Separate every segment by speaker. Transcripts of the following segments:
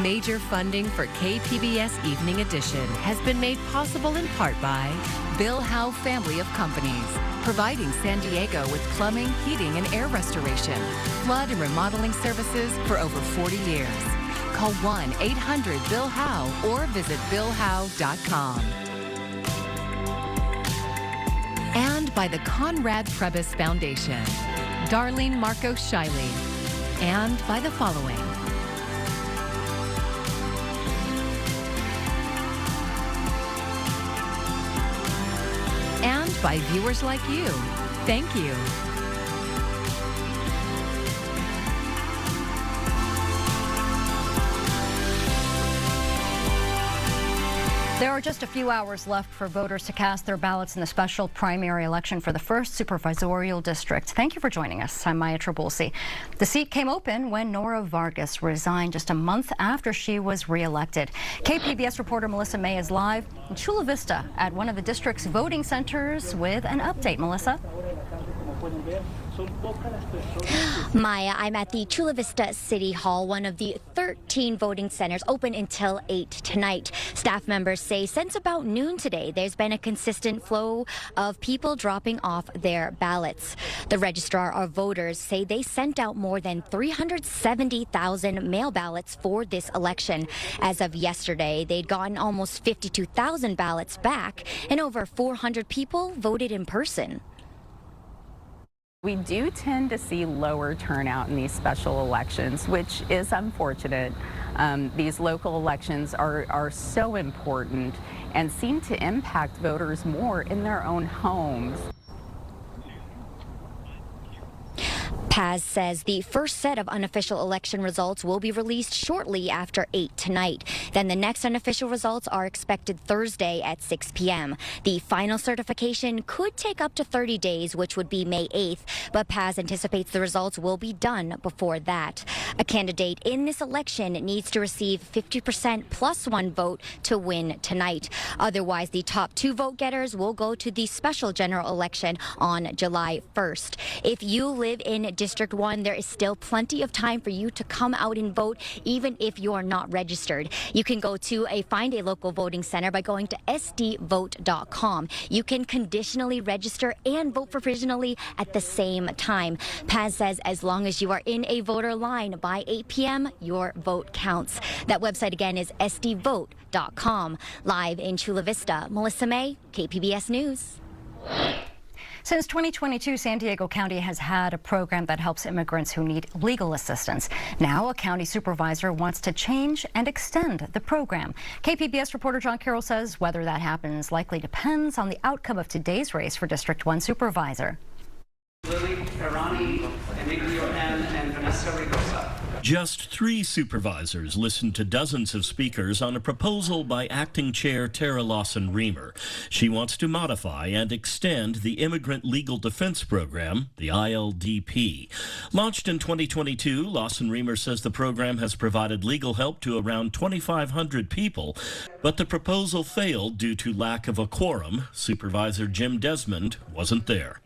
Speaker 1: Major funding for KPBS Evening Edition has been made possible in part by Bill Howe Family of Companies, providing San Diego with plumbing, heating, and air restoration, flood and remodeling services for over 40 years. Call 1-800-BILL-HOWE or visit billhowe.com. And by the Conrad Trebas Foundation, Darlene Marcos Shiley, and by the following. And by viewers like you. Thank you.
Speaker 2: There are just a few hours left for voters to cast their ballots in the special primary election for the 1st supervisorial district. Thank you for joining us. I'm Maya Trabulsi. The seat came open when Nora Vargas resigned just a month after she was reelected. KPBS reporter Melissa May is live in Chula Vista at one of the district's voting centers with an update. Melissa?
Speaker 3: Maya, I'm at the Chula Vista City Hall, one of the 13 voting centers open until 8 tonight. Staff members say since about noon today, there's been a consistent flow of people dropping off their ballots. The registrar of voters say they sent out more than 370,000 mail ballots for this election. As of yesterday, they'd gotten almost 52,000 ballots back, and over 400 people voted in person.
Speaker 4: We do tend to see lower turnout in these special elections, which is unfortunate. These local elections are so important and seem to impact voters more in their own homes.
Speaker 3: Paz says the first set of unofficial election results will be released shortly after 8 tonight. Then the next unofficial results are expected Thursday at 6 p.m. The final certification could take up to 30 days, which would be May 8th, but Paz anticipates the results will be done before that. A candidate in this election needs to receive 50% plus one vote to win tonight. Otherwise, the top 2 vote getters will go to the special general election on July 1st. If you live in District 1, there is still plenty of time for you to come out and vote, even if you're not registered. You can go to find a local voting center by going to sdvote.com. You can conditionally register and vote provisionally at the same time. Paz says as long as you are in a voter line by 8 p.m., your vote counts. That website again is sdvote.com. Live in Chula Vista, Melissa May, KPBS News.
Speaker 2: Since 2022, San Diego County has had a program that helps immigrants who need legal assistance. Now, a county supervisor wants to change and extend the program. KPBS reporter John Carroll says whether that happens likely depends on the outcome of today's race for District 1 supervisor.
Speaker 5: Lily, Irani, Emilio M., and Vanessa Rigosa.
Speaker 6: Just 3 supervisors listened to dozens of speakers on a proposal by Acting Chair Tara Lawson-Remer. She wants to modify and extend the Immigrant Legal Defense Program, the ILDP. Launched in 2022, Lawson-Remer says the program has provided legal help to around 2,500 people, but the proposal failed due to lack of a quorum. Supervisor Jim Desmond wasn't there.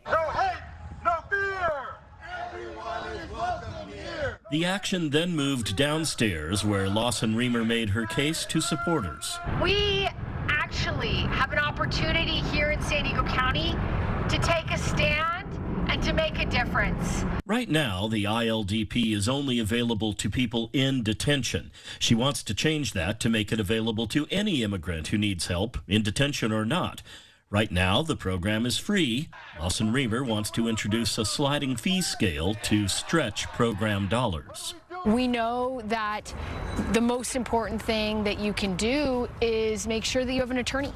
Speaker 6: The action then moved downstairs, where Lawson-Remer made her case to supporters.
Speaker 7: We actually have an opportunity here in San Diego County to take a stand and to make a difference.
Speaker 6: Right now, the ILDP is only available to people in detention. She wants to change that to make it available to any immigrant who needs help, in detention or not. Right now, the program is free. Lawson-Remer wants to introduce a sliding fee scale to stretch program dollars.
Speaker 8: We know that the most important thing that you can do is make sure that you have an attorney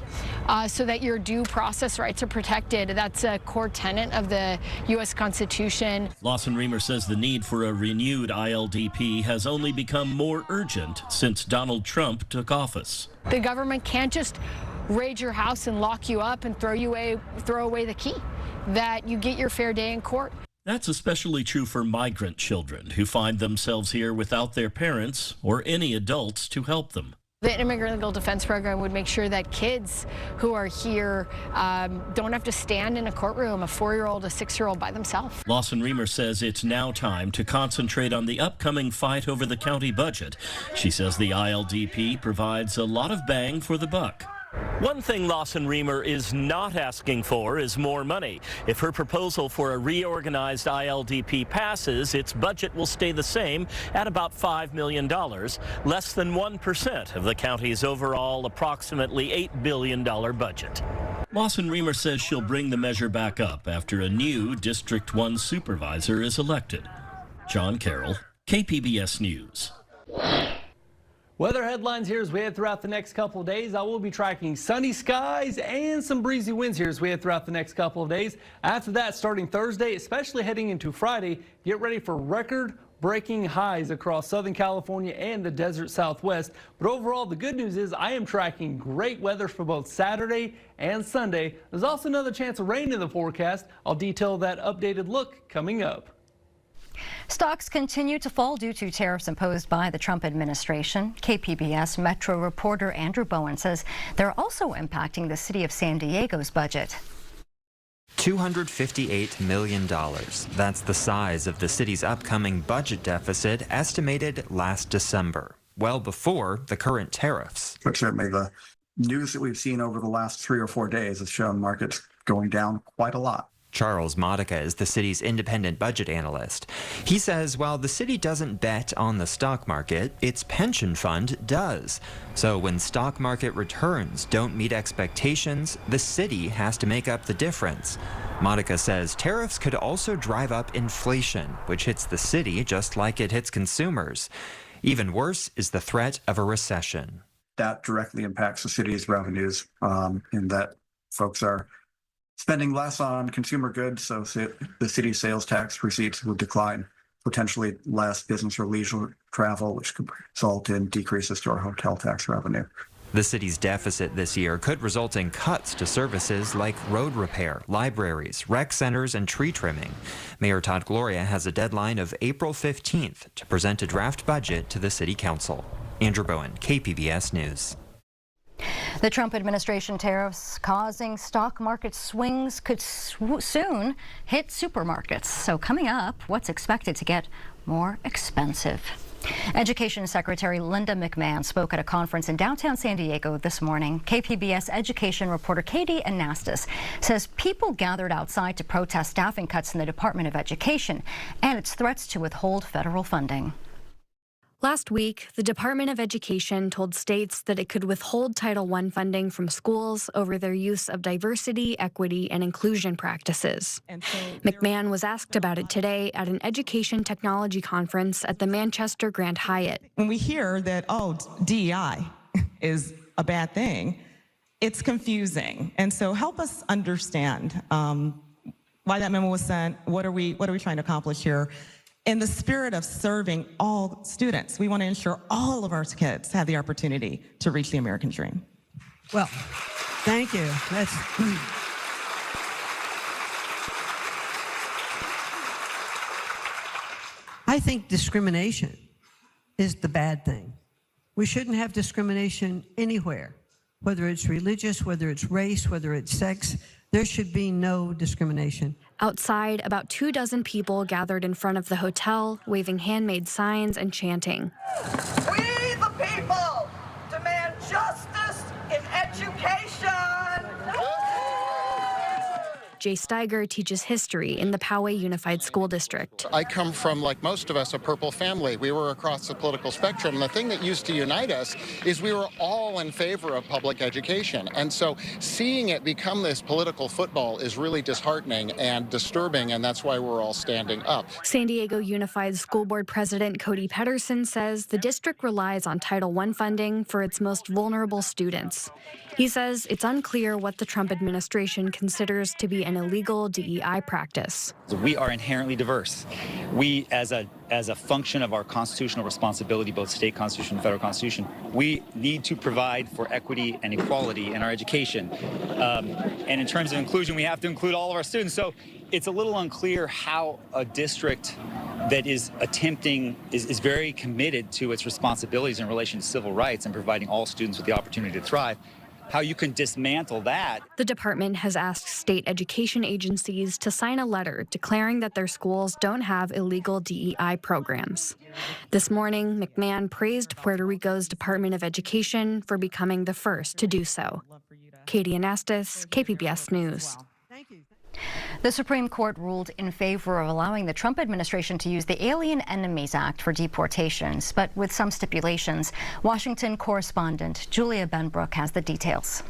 Speaker 8: so that your due process rights are protected. That's a core tenet of the U.S. Constitution.
Speaker 6: Lawson-Remer says the need for a renewed ILDP has only become more urgent since Donald Trump took office.
Speaker 8: The government can't just raid your house and lock you up and throw away the key, that you get your fair day in court.
Speaker 6: That's especially true for migrant children who find themselves here without their parents or any adults to help them.
Speaker 8: The Immigrant Legal Defense Program would make sure that kids who are here don't have to stand in a courtroom, a 4-year-old, a 6-year-old by themselves.
Speaker 6: Lawson Remer says it's now time to concentrate on the upcoming fight over the county budget. She says the ILDP provides a lot of bang for the buck. One thing Lawson Remer is not asking for is more money. If her proposal for a reorganized ILDP passes, its budget will stay the same at about $5 million, less than 1% of the county's overall approximately $8 billion budget. Lawson Remer says she'll bring the measure back up after a new District 1 supervisor is elected. John Carroll, KPBS News.
Speaker 9: Weather headlines here as we head throughout the next couple of days. I will be tracking sunny skies and some breezy winds here as we head throughout the next couple of days. After that, starting Thursday, especially heading into Friday, get ready for record-breaking highs across Southern California and the desert Southwest. But overall, the good news is I am tracking great weather for both Saturday and Sunday. There's also another chance of rain in the forecast. I'll detail that updated look coming up.
Speaker 2: Stocks continue to fall due to tariffs imposed by the Trump administration. KPBS Metro reporter Andrew Bowen says they're also impacting the city of San Diego's budget.
Speaker 10: $258 million. That's the size of the city's upcoming budget deficit estimated last December, well before the current tariffs.
Speaker 11: But certainly the news that we've seen over the last 3 or 4 days has shown markets going down quite a lot.
Speaker 10: Charles Modica is the city's independent budget analyst. He says while the city doesn't bet on the stock market, its pension fund does. So when stock market returns don't meet expectations, the city has to make up the difference. Modica says tariffs could also drive up inflation, which hits the city just like it hits consumers. Even worse is the threat of a recession.
Speaker 11: That directly impacts the city's revenues in that folks are spending less on consumer goods, so the city's sales tax receipts would decline, potentially less business or leisure travel, which could result in decreases to our hotel tax revenue.
Speaker 10: The city's deficit this year could result in cuts to services like road repair, libraries, rec centers, and tree trimming. Mayor Todd Gloria has a deadline of April 15th to present a draft budget to the city council. Andrew Bowen, KPBS News.
Speaker 2: The Trump administration tariffs causing stock market swings could soon hit supermarkets. So coming up, what's expected to get more expensive? Education Secretary Linda McMahon spoke at a conference in downtown San Diego this morning. KPBS education reporter Katie Anastas says people gathered outside to protest staffing cuts in the Department of Education and its threats to withhold federal funding.
Speaker 12: Last week, the Department of Education told states that it could withhold Title I funding from schools over their use of diversity, equity, and inclusion practices. McMahon was asked about it today at an education technology conference at the Manchester Grand Hyatt.
Speaker 13: When we hear that, DEI is a bad thing, it's confusing. And so help us understand why that memo was sent, what are we trying to accomplish here? In the spirit of serving all students, we want to ensure all of our kids have the opportunity to reach the American dream.
Speaker 14: Well, thank you. I think discrimination is the bad thing. We shouldn't have discrimination anywhere, whether it's religious, whether it's race, whether it's sex. There should be no discrimination.
Speaker 12: Outside, about 24 people gathered in front of the hotel, waving handmade signs and chanting.
Speaker 15: We, the people, demand justice in education.
Speaker 12: Jay Steiger teaches history in the Poway Unified School District.
Speaker 16: I come from, like most of us, a purple family. We were across the political spectrum. And the thing that used to unite us is we were all in favor of public education. And so seeing it become this political football is really disheartening and disturbing, and that's why we're all standing up.
Speaker 12: San Diego Unified School Board President Cody Pedersen says the district relies on Title I funding for its most vulnerable students. He says it's unclear what the Trump administration considers to be an illegal DEI practice.
Speaker 17: We are inherently diverse. We, as a function of our constitutional responsibility, both state constitution and federal constitution, we need to provide for equity and equality in our education. And in terms of inclusion, we have to include all of our students. So it's a little unclear how a district that is is very committed to its responsibilities in relation to civil rights and providing all students with the opportunity to thrive, how you can dismantle that.
Speaker 12: The department has asked state education agencies to sign a letter declaring that their schools don't have illegal DEI programs. This morning, McMahon praised Puerto Rico's Department of Education for becoming the first to do so. Katie Anastas, KPBS News.
Speaker 2: The Supreme Court ruled in favor of allowing the Trump administration to use the Alien Enemies Act for deportations, but with some stipulations. Washington correspondent Julia Benbrook has the details.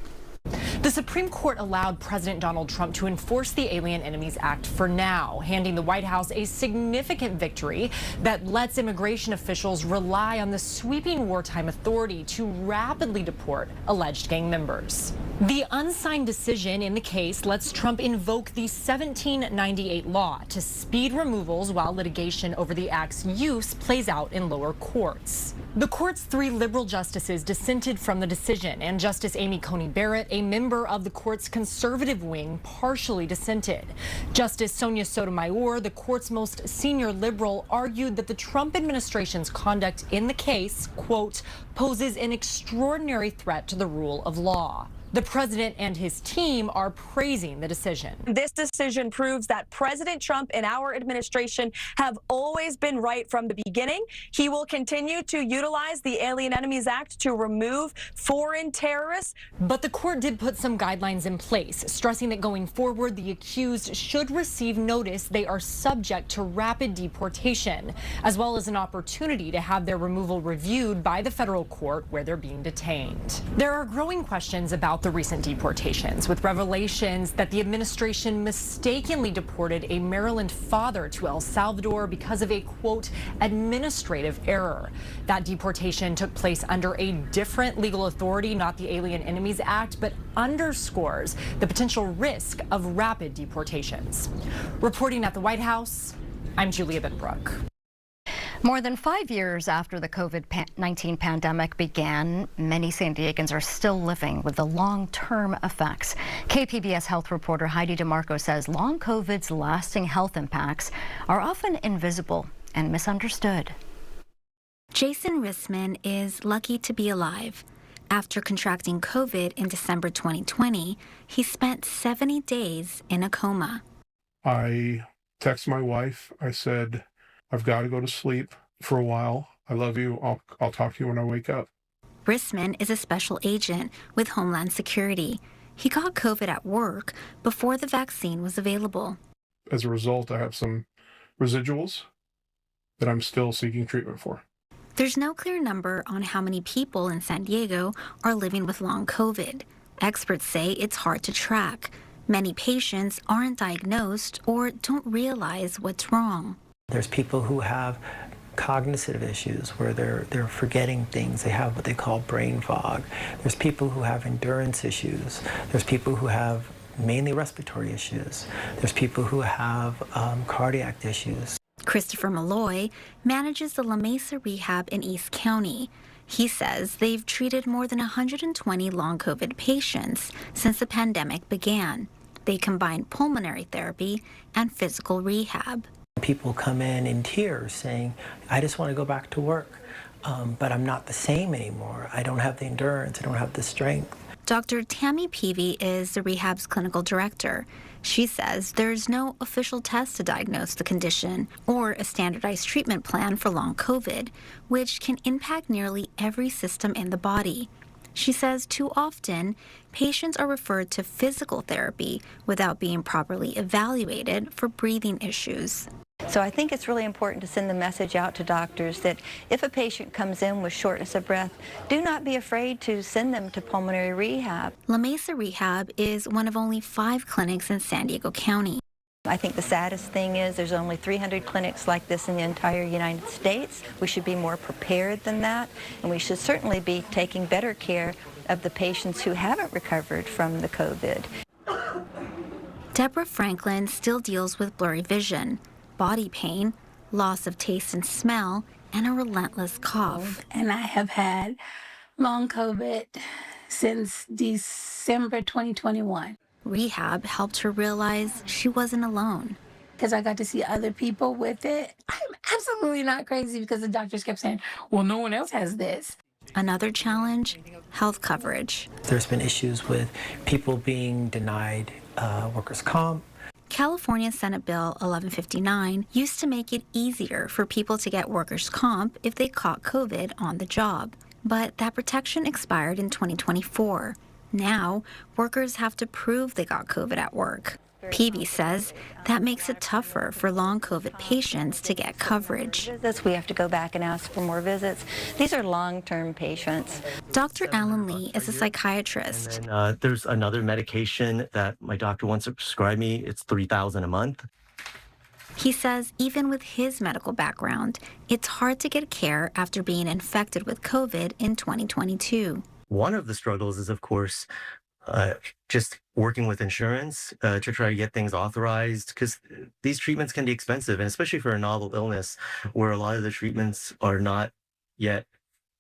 Speaker 18: The Supreme Court allowed President Donald Trump to enforce the Alien Enemies Act for now, handing the White House a significant victory that lets immigration officials rely on the sweeping wartime authority to rapidly deport alleged gang members. The unsigned decision in the case lets Trump invoke the 1798 law to speed removals while litigation over the act's use plays out in lower courts. The court's 3 liberal justices dissented from the decision, and Justice Amy Coney Barrett, a member of the court's conservative wing, partially dissented. Justice Sonia Sotomayor, the court's most senior liberal, argued that the Trump administration's conduct in the case, quote, poses an extraordinary threat to the rule of law. The president and his team are praising the decision.
Speaker 19: This decision proves that President Trump and our administration have always been right from the beginning. He will continue to utilize the Alien Enemies Act to remove foreign terrorists.
Speaker 18: But the court did put some guidelines in place, stressing that going forward, the accused should receive notice they are subject to rapid deportation, as well as an opportunity to have their removal reviewed by the federal court where they're being detained. There are growing questions about the recent deportations, with revelations that the administration mistakenly deported a Maryland father to El Salvador because of a, quote, administrative error. That deportation took place under a different legal authority, not the Alien Enemies Act, but underscores the potential risk of rapid deportations. Reporting at the White House, I'm Julia Benbrook.
Speaker 2: More than 5 years after the COVID-19 pandemic began, many San Diegans are still living with the long-term effects. KPBS health reporter Heidi DeMarco says long COVID's lasting health impacts are often invisible and misunderstood.
Speaker 20: Jason Rissman is lucky to be alive. After contracting COVID in December 2020, he spent 70 days in a coma.
Speaker 21: I texted my wife. I said, I've got to go to sleep for a while. I love you. I'll talk to you when I wake up.
Speaker 20: Rissman is a special agent with Homeland Security. He got COVID at work before the vaccine was available.
Speaker 21: As a result, I have some residuals that I'm still seeking treatment for.
Speaker 20: There's no clear number on how many people in San Diego are living with long COVID. Experts say it's hard to track. Many patients aren't diagnosed or don't realize what's wrong.
Speaker 22: There's people who have cognitive issues where they're forgetting things. They have what they call brain fog. There's people who have endurance issues. There's people who have mainly respiratory issues. There's people who have cardiac issues.
Speaker 20: Christopher Malloy manages the La Mesa Rehab in East County. He says they've treated more than 120 long COVID patients since the pandemic began. They combine pulmonary therapy and physical rehab.
Speaker 22: People come in tears saying, I just want to go back to work, but I'm not the same anymore. I don't have the endurance. I don't have the strength.
Speaker 20: Dr. Tammy Peavy is the rehab's clinical director. She says there's no official test to diagnose the condition or a standardized treatment plan for long COVID, which can impact nearly every system in the body. She says too often, patients are referred to physical therapy without being properly evaluated for breathing issues.
Speaker 23: So I think it's really important to send the message out to doctors that if a patient comes in with shortness of breath, do not be afraid to send them to pulmonary rehab.
Speaker 20: La Mesa Rehab is one of only 5 clinics in San Diego County.
Speaker 23: I think the saddest thing is there's only 300 clinics like this in the entire United States. We should be more prepared than that, and we should certainly be taking better care of the patients who haven't recovered from the COVID.
Speaker 20: Deborah Franklin still deals with blurry vision, body pain, loss of taste and smell, and a relentless cough.
Speaker 24: And I have had long COVID since December 2021.
Speaker 20: Rehab helped her realize she wasn't alone.
Speaker 24: because I got to see other people with it. I'm absolutely not crazy because the doctors kept saying, well, no one else has this.
Speaker 20: Another challenge, health coverage.
Speaker 22: There's been issues with people being denied workers' comp.
Speaker 20: California Senate Bill 1159 used to make it easier for people to get workers' comp if they caught COVID on the job. But that protection expired in 2024. Now, workers have to prove they got COVID at work. Peavy says that makes it tougher for long COVID patients to get coverage.
Speaker 23: Visits, we have to go back and ask for more visits. These are long-term patients.
Speaker 20: Dr. Alan Lee is a psychiatrist.
Speaker 1: And there's another medication that my doctor wants to prescribe me. It's $3,000 a month.
Speaker 20: He says even with his medical background, it's hard to get care after being infected with COVID in 2022.
Speaker 1: One of the struggles is, of course, just working with insurance to try to get things authorized, because these treatments can be expensive, and especially for a novel illness where a lot of the treatments are not yet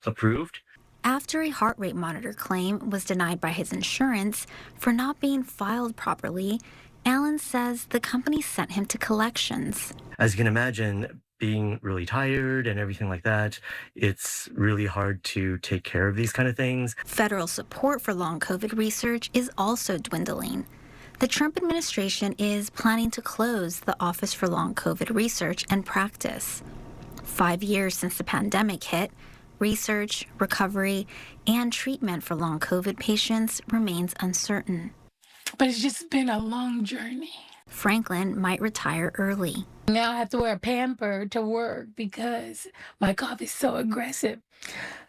Speaker 1: approved.
Speaker 20: After a heart rate monitor claim was denied by his insurance for not being filed properly, Alan says the company sent him to collections.
Speaker 1: As you can imagine, being really tired and everything like that, it's really hard to take care of these kind of things.
Speaker 20: Federal support for long COVID research is also dwindling. The Trump administration is planning to close the Office for Long COVID Research and Practice. 5 years since the pandemic hit, research, recovery, and treatment for long COVID patients remains uncertain.
Speaker 24: But it's just been a long journey.
Speaker 20: Franklin might retire early.
Speaker 24: Now I have to wear a pamper to work because my cough is so aggressive.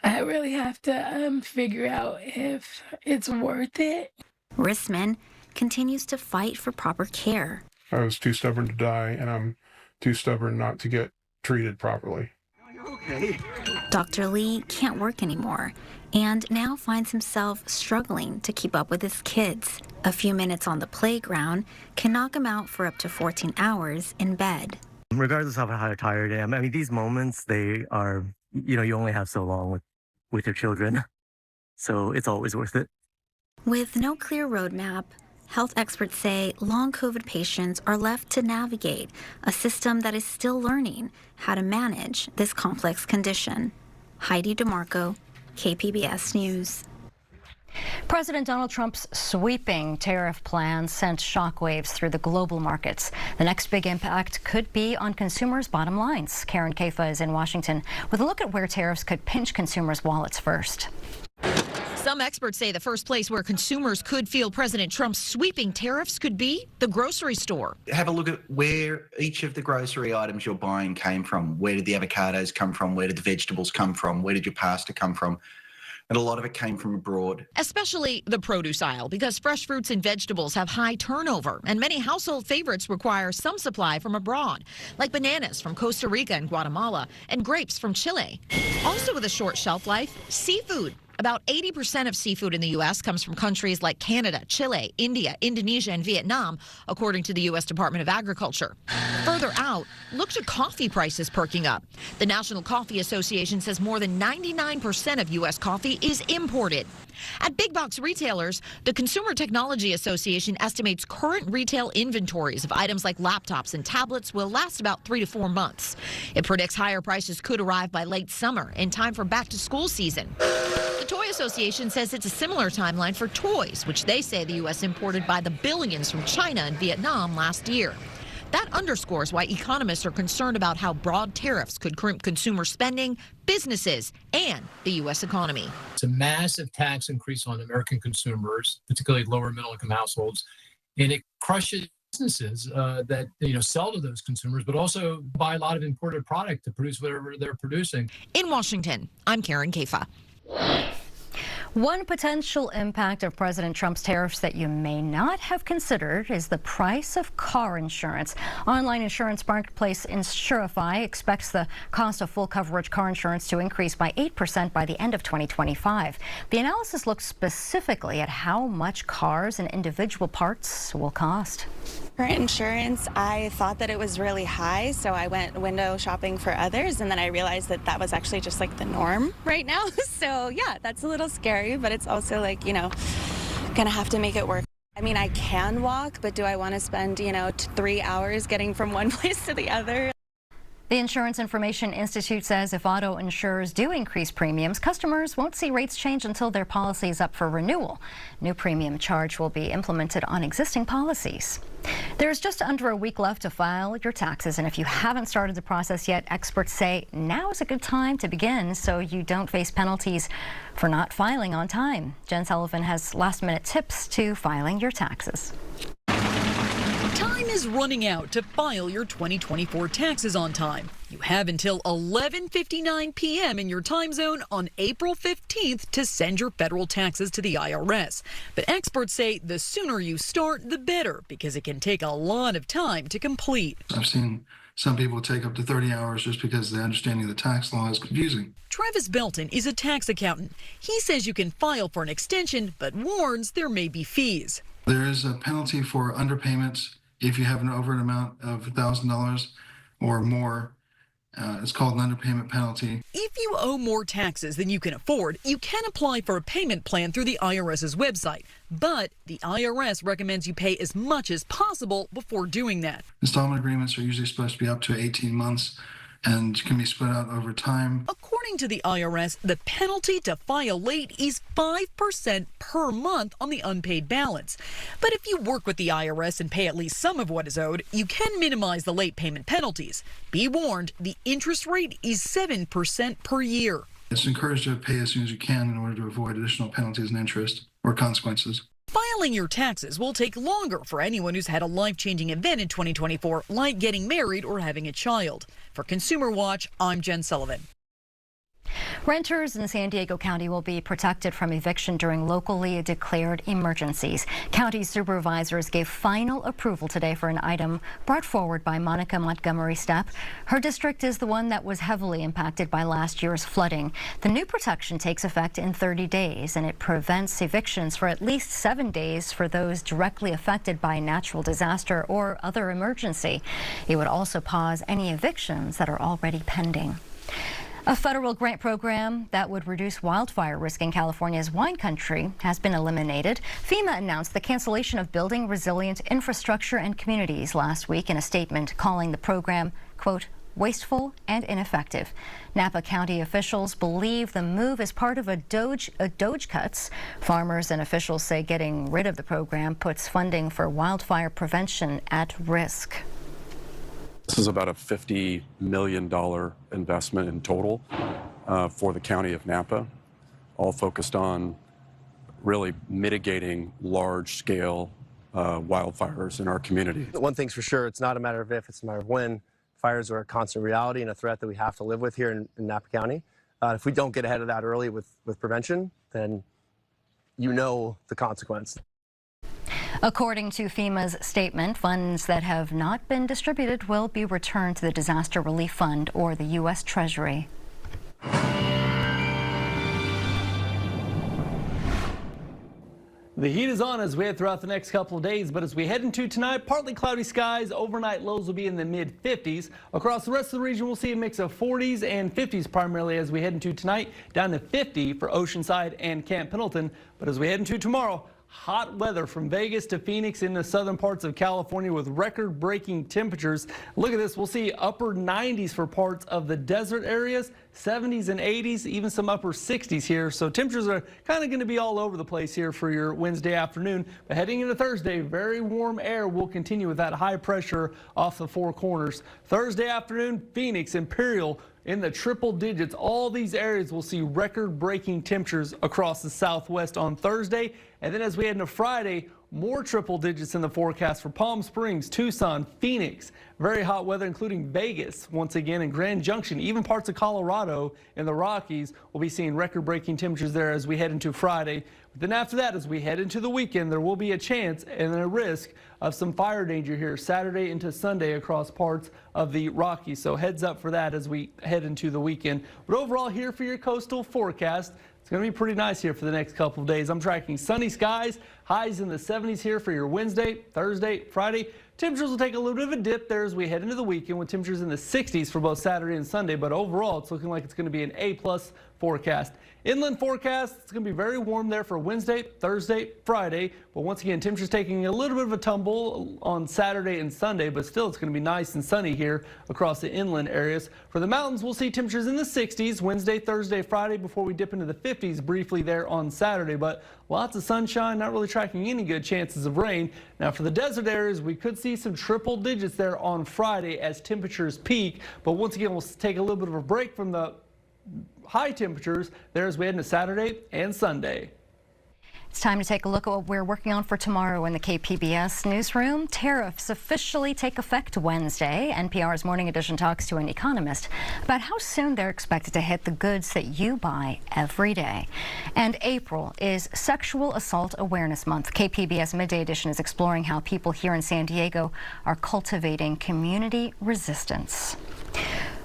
Speaker 24: I really have to figure out if it's worth it.
Speaker 20: Rissman continues to fight for proper care.
Speaker 21: I was too stubborn to die, and I'm too stubborn not to get treated properly.
Speaker 20: Okay. Dr. Lee can't work anymore and now finds himself struggling to keep up with his kids. A few minutes on the playground can knock him out for up to 14 hours in bed.
Speaker 1: Regardless of how tired I am, I mean, these moments, they are, you only have so long with your children. So it's always worth it.
Speaker 20: With no clear roadmap, health experts say long COVID patients are left to navigate a system that is still learning how to manage this complex condition. Heidi DeMarco, KPBS News.
Speaker 2: President Donald Trump's sweeping tariff plan sent shockwaves through the global markets. The next big impact could be on consumers' bottom lines. Karen Kaifa is in Washington with a look at where tariffs could pinch consumers' wallets first.
Speaker 3: Some experts say the first place where consumers could feel President Trump's sweeping tariffs could be the grocery store.
Speaker 4: Have a look at where each of the grocery items you're buying came from. Where did the avocados come from? Where did the vegetables come from? Where did your pasta come from? And a lot of it came from abroad.
Speaker 3: Especially the produce aisle, because fresh fruits and vegetables have high turnover, and many household favorites require some supply from abroad, like bananas from Costa Rica and Guatemala, and grapes from Chile. Also with a short shelf life, seafood. About 80% of seafood in the U.S. comes from countries like Canada, Chile, India, Indonesia, and Vietnam, according to the U.S. Department of Agriculture. Further out, look to coffee prices perking up. The National Coffee Association says more than 99% of U.S. coffee is imported. At big box retailers, the Consumer Technology Association estimates current retail inventories of items like laptops and tablets will last about 3 to 4 months. It predicts higher prices could arrive by late summer in time for back-to-school season. The Toy Association says it's a similar timeline for toys, which they say the U.S. imported by the billions from China and Vietnam last year. That underscores why economists are concerned about how broad tariffs could crimp consumer spending, businesses, and the U.S. economy.
Speaker 5: It's a massive tax increase on American consumers, particularly lower middle income households, and it crushes businesses that sell to those consumers, but also buy a lot of imported product to produce whatever they're producing.
Speaker 3: In Washington, I'm Karen Kaifa.
Speaker 2: One potential impact of President Trump's tariffs that you may not have considered is the price of car insurance. Online insurance marketplace Insurify expects the cost of full coverage car insurance to increase by 8% by the end of 2025. The analysis looks specifically at how much cars and individual parts will cost.
Speaker 25: For insurance, I thought that it was really high, so I went window shopping for others, and then I realized that that was actually just like the norm right now. So yeah, that's a little scary, but it's also like, gonna have to make it work. I mean, I can walk, but do I want to spend, 3 hours getting from one place to the other?
Speaker 2: The Insurance Information Institute says if auto insurers do increase premiums, customers won't see rates change until their policy is up for renewal. New premium charge will be implemented on existing policies. There's just under a week left to file your taxes, and if you haven't started the process yet, experts say now is a good time to begin so you don't face penalties for not filing on time. Jen Sullivan has last-minute tips to filing your taxes.
Speaker 6: Time is running out to file your 2024 taxes on time. You have until 11:59 p.m. in your time zone on April 15th to send your federal taxes to the IRS. But experts say the sooner you start, the better, because it can take a lot of time to complete.
Speaker 7: I've seen some people take up to 30 hours just because the understanding of the tax law is confusing.
Speaker 6: Travis Belton is a tax accountant. He says you can file for an extension, but warns there may be fees.
Speaker 7: There is a penalty for underpayments if you have an over an amount of $1,000 or more. It's called an underpayment penalty.
Speaker 6: If you owe more taxes than you can afford, you can apply for a payment plan through the IRS's website. But the IRS recommends you pay as much as possible before doing that.
Speaker 7: Installment agreements are usually supposed to be up to 18 months and can be split out over time.
Speaker 6: According to the IRS, the penalty to file late is 5% per month on the unpaid balance. But if you work with the IRS and pay at least some of what is owed, you can minimize the late payment penalties. Be warned, the interest rate is 7% per year.
Speaker 7: It's encouraged to pay as soon as you can in order to avoid additional penalties and interest or consequences.
Speaker 6: Filing your taxes will take longer for anyone who's had a life-changing event in 2024, like getting married or having a child. For Consumer Watch, I'm Jen Sullivan.
Speaker 2: Renters in San Diego County will be protected from eviction during locally declared emergencies. County supervisors gave final approval today for an item brought forward by Monica Montgomery Stepp. Her district is the one that was heavily impacted by last year's flooding. The new protection takes effect in 30 days, and it prevents evictions for at least 7 days for those directly affected by natural disaster or other emergency. It would also pause any evictions that are already pending. A federal grant program that would reduce wildfire risk in California's wine country has been eliminated. FEMA announced the cancellation of building resilient infrastructure and communities last week in a statement calling the program, quote, wasteful and ineffective. Napa County officials believe the move is part of a Doge cuts. Farmers and officials say getting rid of the program puts funding for wildfire prevention at risk.
Speaker 8: This is about a $50 million investment in total for the county of Napa, all focused on really mitigating large-scale wildfires in our community.
Speaker 9: One thing's for sure, it's not a matter of if, it's a matter of when. Fires are a constant reality and a threat that we have to live with here in Napa County. If we don't get ahead of that early with prevention, then you know the consequence.
Speaker 2: According to FEMA's statement, funds that have not been distributed will be returned to the Disaster Relief Fund or the U.S. Treasury.
Speaker 11: The heat is on as we head throughout the next couple of days, but as we head into tonight, partly cloudy skies. Overnight lows will be in the mid-50s. Across the rest of the region, we'll see a mix of 40s and 50s primarily as we head into tonight, down to 50 for Oceanside and Camp Pendleton. But as we head into tomorrow, hot weather from Vegas to Phoenix in the southern parts of California with record-breaking temperatures. Look at this. We'll see upper 90s for parts of the desert areas, 70s and 80s, even some upper 60s here. So temperatures are kind of going to be all over the place here for your Wednesday afternoon. But heading into Thursday, very warm air will continue with that high pressure off the four corners. Thursday afternoon, Phoenix, Imperial, in the triple digits. All these areas will see record-breaking temperatures across the southwest on Thursday. And then as we head into Friday, more triple digits in the forecast for Palm Springs, Tucson, Phoenix. Very hot weather, including Vegas once again, and Grand Junction. Even parts of Colorado and the Rockies will be seeing record-breaking temperatures there as we head into Friday. But then after that, as we head into the weekend, there will be a chance and a risk of some fire danger here Saturday into Sunday across parts of the Rockies. So heads up for that as we head into the weekend. But overall, here for your coastal forecast, it's going to be pretty nice here for the next couple of days. I'm tracking sunny skies, highs in the 70s here for your Wednesday, Thursday, Friday. Temperatures will take a little bit of a dip there as we head into the weekend with temperatures in the 60s for both Saturday and Sunday. But overall, it's looking like it's going to be an A+ forecast. Inland forecast, it's going to be very warm there for Wednesday, Thursday, Friday. But once again, temperatures taking a little bit of a tumble on Saturday and Sunday, but still it's going to be nice and sunny here across the inland areas. For the mountains, we'll see temperatures in the 60s Wednesday, Thursday, Friday before we dip into the 50s briefly there on Saturday. But lots of sunshine, not really tracking any good chances of rain. Now for the desert areas, we could see some triple digits there on Friday as temperatures peak. But once again, we'll take a little bit of a break from the high temperatures there as we head into Saturday and Sunday.
Speaker 2: It's time to take a look at what we're working on for tomorrow in the KPBS newsroom. Tariffs officially take effect Wednesday. NPR's Morning Edition talks to an economist about how soon they're expected to hit the goods that you buy every day. And April is Sexual Assault Awareness Month. KPBS Midday Edition is exploring how people here in San Diego are cultivating community resistance.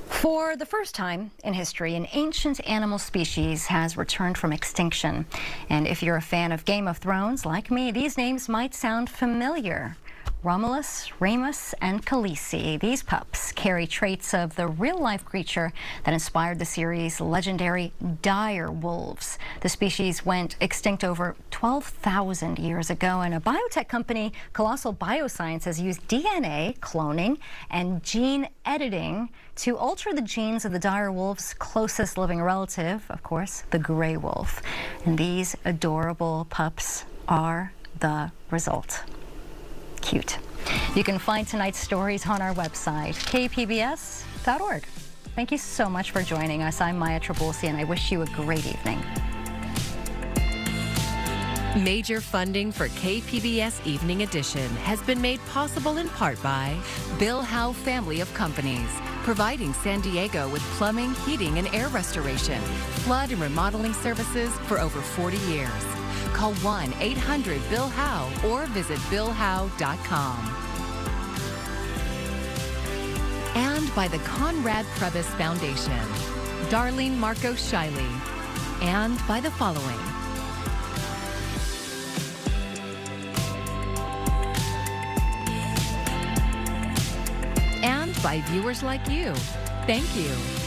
Speaker 2: For the first time in history, an ancient animal species has returned from extinction. And if you're a fan of Game of Thrones, like me, these names might sound familiar. Romulus, Remus, and Khaleesi. These pups carry traits of the real-life creature that inspired the series' legendary dire wolves. The species went extinct over 12,000 years ago, and a biotech company, Colossal Bioscience, has used DNA, cloning, and gene editing to alter the genes of the dire wolf's closest living relative, of course, the gray wolf. And these adorable pups are the result. Cute. You can find tonight's stories on our website, kpbs.org. Thank you so much for joining us. I'm Maya Trabulsi, and I wish you a great evening.
Speaker 10: Major funding for KPBS Evening Edition has been made possible in part by Bill Howe Family of Companies, providing San Diego with plumbing, heating, and air restoration, flood and remodeling services for over 40 years. Call 1-800-BILL-HOWE or visit BillHowe.com. And by the Conrad Prebys Foundation, Darlene Marco Shiley, and by the following. And by viewers like you. Thank you.